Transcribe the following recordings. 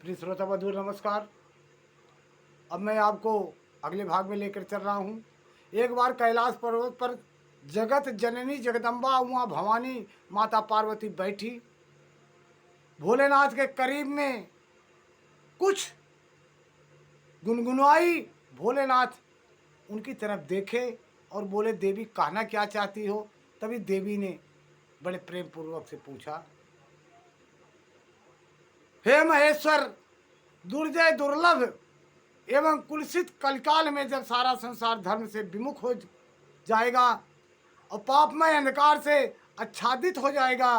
प्रिय श्रोता बंधु नमस्कार। अब मैं आपको अगले भाग में लेकर चल रहा हूँ। एक बार कैलाश पर्वत पर जगत जननी जगदम्बा उमा भवानी माता पार्वती बैठी भोलेनाथ के करीब में कुछ गुनगुनाई। भोलेनाथ उनकी तरफ देखे और बोले, देवी कहना क्या चाहती हो? तभी देवी ने बड़े प्रेम पूर्वक से पूछा, हे महेश्वर, दुर्जय दुर्लभ एवं कुलसित कलिकाल में जब सारा संसार धर्म से विमुख हो जाएगा और पापमय अंधकार से आच्छादित हो जाएगा,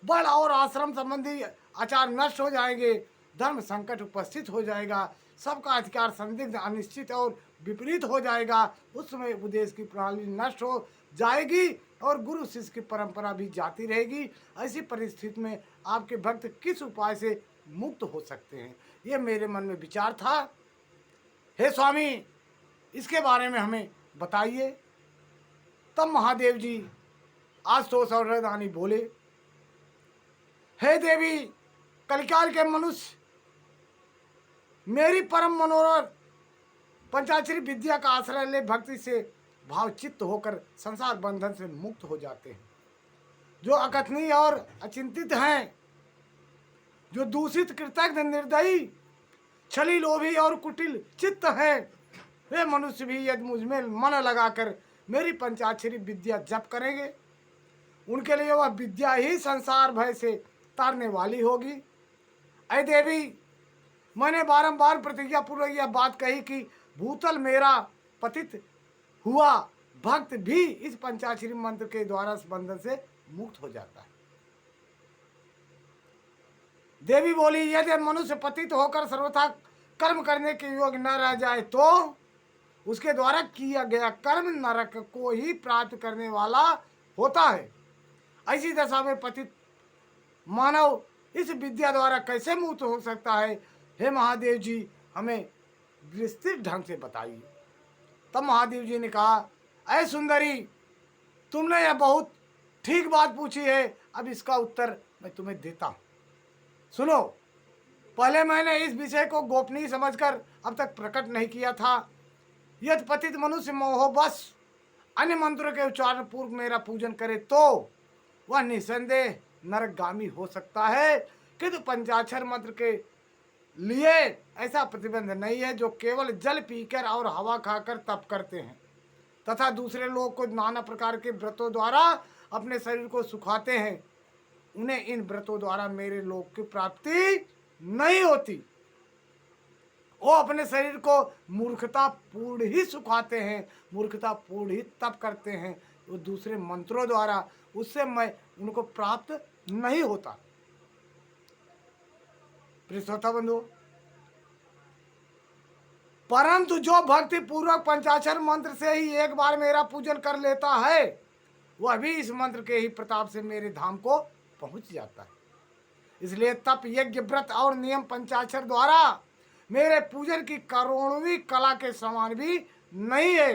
बड़ और आश्रम संबंधी आचार नष्ट हो जाएंगे, धर्म संकट उपस्थित हो जाएगा, सबका अधिकार संदिग्ध अनिश्चित और विपरीत हो जाएगा। उस समय उपदेश की प्रणाली नष्ट हो जाएगी और गुरु शिष्य की परंपरा भी जाती रहेगी। ऐसी परिस्थिति में आपके भक्त किस उपाय से मुक्त हो सकते हैं? ये मेरे मन में विचार था। हे स्वामी, इसके बारे में हमें बताइए। तब महादेव जी आशुतोष और हृदयानी बोले, हे देवी, कलिकाल के मनुष्य मेरी परम मनोरथ पंचाक्षरी विद्या का आश्रय ले भक्ति से भावचित्त होकर संसार बंधन से मुक्त हो जाते हैं। जो अकथनीय और अचिंतित हैं, जो दूषित कृतज्ञ निर्दयी छली लोभी और कुटिल चित्त है, वे मनुष्य भी यदि मुझमें मन लगाकर मेरी पंचाक्षरी विद्या जप करेंगे, उनके लिए वह विद्या ही संसार भय से तारने वाली होगी। ऐ देवी, मैंने बारंबार प्रतिज्ञा पूर्वक यह बात कही कि भूतल मेरा पतित हुआ भक्त भी इस पंचाक्षरी मंत्र के द्वारा इस बंधन से मुक्त हो जाता है। देवी बोली, यदि मनुष्य पतित होकर सर्वथा कर्म करने के योग्य न रह जाए तो उसके द्वारा किया गया कर्म नरक को ही प्राप्त करने वाला होता है। ऐसी दशा में पतित मानव इस विद्या द्वारा कैसे मुक्त हो सकता है? हे महादेव जी, हमें विस्तृत ढंग से बताइए। तब महादेव जी ने कहा, ऐ सुंदरी, तुमने यह बहुत ठीक बात पूछी है। अब इसका उत्तर मैं तुम्हें देता हूँ। सुनो, पहले मैंने इस विषय को गोपनीय समझकर अब तक प्रकट नहीं किया था। यदि पतित मनुष्य मोहवश अन्य मंत्रों के उच्चारण पूर्व मेरा पूजन करे तो वह निसंदेह नरकगामी हो सकता है, किंतु पंचाक्षर मंत्र के लिए ऐसा प्रतिबंध नहीं है। जो केवल जल पीकर और हवा खाकर तप करते हैं तथा दूसरे लोग को नाना प्रकार के व्रतों द्वारा अपने शरीर को सुखाते हैं, उन्हें इन व्रतों द्वारा मेरे लोक की प्राप्ति नहीं होती। वो अपने शरीर को मूर्खता पूर्ण ही सुखाते हैं, मूर्खता पूर्ण ही तप करते हैं, वो दूसरे मंत्रों द्वारा, उससे मैं उनको प्राप्त नहीं होता। प्रिय श्रोता बंधु, परंतु जो भक्ति पूर्वक पंचाक्षर मंत्र से ही एक बार मेरा पूजन कर लेता है, वह भी इस मंत्र के ही प्रताप से मेरे धाम को पहुंच जाता है। इसलिए तप, यज्ञ, व्रत और नियम पंचाक्षर द्वारा मेरे पूजन की करोड़वीं कला के समान भी नहीं है।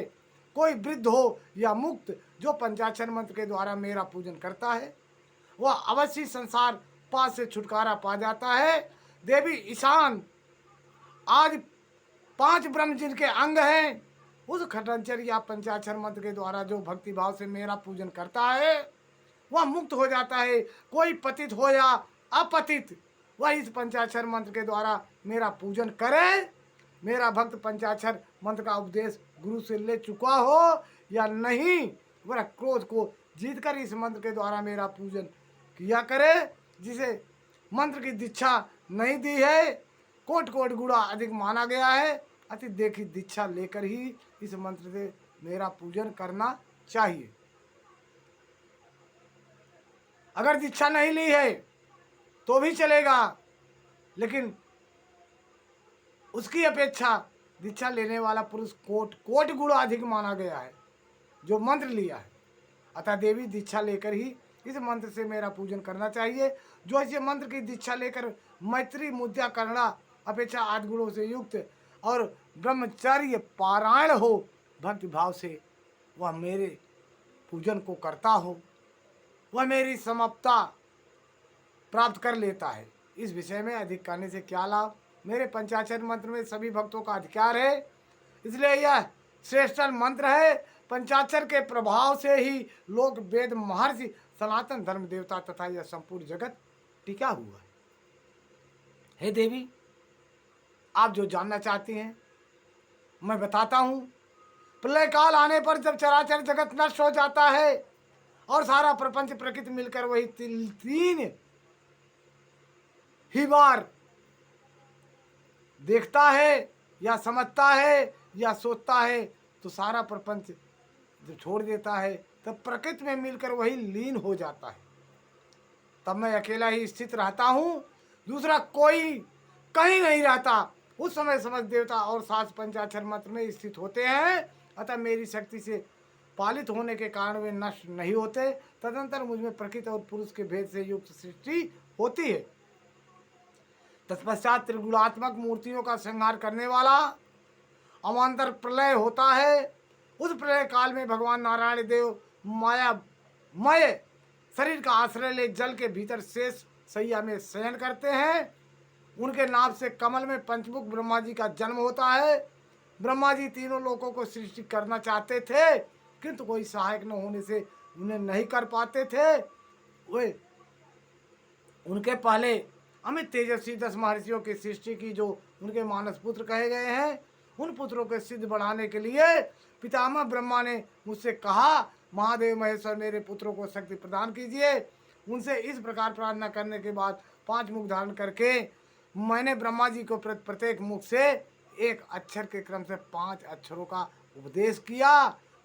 कोई वृद्ध हो या मुक्त जो पंचाक्षर मंत्र के द्वारा मेरा पूजन करता है, वह अवश्य संसार पास से छुटकारा पा जाता है। देवी ईशान, आज 5 ब्रह्म जिनके अंग हैं, उस खटंचर या पंचाक्षर मंत्र के द्वारा जो भक्ति भाव से मेरा पूजन करता है, वह मुक्त हो जाता है। कोई पतित हो या अपतित, वह इस पंचाक्षर मंत्र के द्वारा मेरा पूजन करे। मेरा भक्त पंचाक्षर मंत्र का उपदेश गुरु से ले चुका हो या नहीं, वह क्रोध को जीतकर इस मंत्र के द्वारा मेरा पूजन किया करे। जिसे मंत्र की दीक्षा नहीं दी है, कोट कोट गुणा अधिक माना गया है, अति देखी दीक्षा लेकर ही इस मंत्र से मेरा पूजन करना चाहिए। अगर दीक्षा नहीं ली है तो भी चलेगा, लेकिन उसकी अपेक्षा दीक्षा लेने वाला पुरुष कोट कोट गुणा अधिक माना गया है जो मंत्र लिया है। अतः देवी, दीक्षा लेकर ही इस मंत्र से मेरा पूजन करना चाहिए। जो इस मंत्र की दीक्षा लेकर मैत्री, मुद्रा, करुणा अपेक्षा आदि गुणों से युक्त और ब्रह्मचर्य पारायण हो भक्ति भाव से, वह मेरे पूजन को करता हो, वह मेरी समाप्ता प्राप्त कर लेता है। इस विषय में अधिक कहने से क्या लाभ? मेरे पंचाक्षर मंत्र में सभी भक्तों का अधिकार है, इसलिए यह श्रेष्ठ मंत्र है। पंचाक्षर के प्रभाव से ही लोक वेद महर्षि सनातन धर्म देवता तथा यह संपूर्ण जगत टिका हुआ है। हे देवी, आप जो जानना चाहती हैं मैं बताता हूँ। प्रलय काल आने पर जब चराचर जगत नष्ट हो जाता है और सारा प्रपंच प्रकृति मिलकर वही तीन ही बार देखता है या समझता है या सोचता है, तो सारा प्रपंच जब छोड़ देता है तब प्रकृति में मिलकर वही लीन हो जाता है। तब मैं अकेला ही स्थित रहता हूँ, दूसरा कोई कहीं नहीं रहता। उस समय समस्त देवता और सात पंचाक्षर मंत्र में स्थित होते हैं, अतः मेरी शक्ति से पालित होने के कारण वे नष्ट नहीं होते। तदंतर मुझ में प्रकृति और पुरुष के भेद से युक्त सृष्टि होती है। तत्पश्चात त्रिगुणात्मक मूर्तियों का संहार करने वाला अवान्तर प्रलय होता है। उस प्रलय काल में भगवान नारायण देव मायामय शरीर का आश्रय ले जल के भीतर शेष सैया में शयन करते हैं। उनके नाभ से कमल में पंचमुख ब्रह्मा जी का जन्म होता है। ब्रह्मा जी तीनों लोकों को सृष्टि करना चाहते थे, किंतु कोई सहायक न होने से उन्हें नहीं कर पाते थे। वे उनके पहले अमित तेजस्वी 10 महर्षियों की सृष्टि की, जो उनके मानस पुत्र कहे गए हैं। उन पुत्रों के सिद्ध बढ़ाने के लिए पितामह ब्रह्मा ने मुझसे कहा, महादेव महेश्वर मेरे पुत्रों को शक्ति प्रदान कीजिए। उनसे इस प्रकार प्रार्थना करने के बाद 5 मुख धारण करके मैंने ब्रह्मा जी को प्रत्येक मुख से एक अक्षर के क्रम से 5 अक्षरों का उपदेश किया।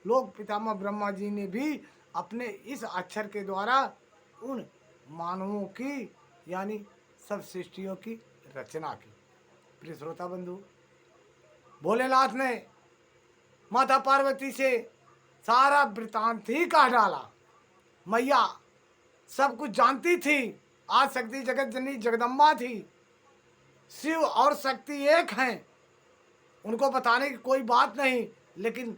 लोग पितामह ब्रह्मा जी ने भी अपने इस अक्षर के द्वारा उन मानवों की यानी सब सृष्टियों की रचना की। प्रिय श्रोता बंधु, भोलेनाथ ने माता पार्वती से सारा वृतांत ही कह डाला। मैया सब कुछ जानती थी, आज शक्ति जगत जननी जगदम्बा थी। शिव और शक्ति एक हैं, उनको बताने की कोई बात नहीं, लेकिन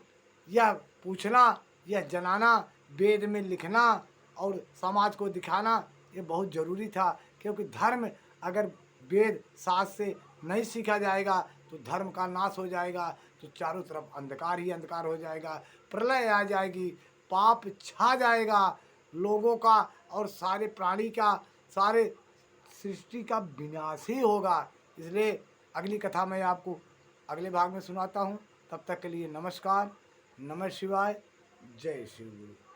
यह पूछना, यह जनाना, वेद में लिखना और समाज को दिखाना ये बहुत ज़रूरी था। क्योंकि धर्म अगर वेद शास्त्र से नहीं सीखा जाएगा तो धर्म का नाश हो जाएगा, तो चारों तरफ अंधकार ही अंधकार हो जाएगा, प्रलय आ जाएगी, पाप छा जाएगा लोगों का और सारे प्राणी का, सारे सृष्टि का विनाश ही होगा। इसलिए अगली कथा मैं आपको अगले भाग में सुनाता हूँ। तब तक के लिए नमस्कार, नमः शिवाय, जय शिव गुरु।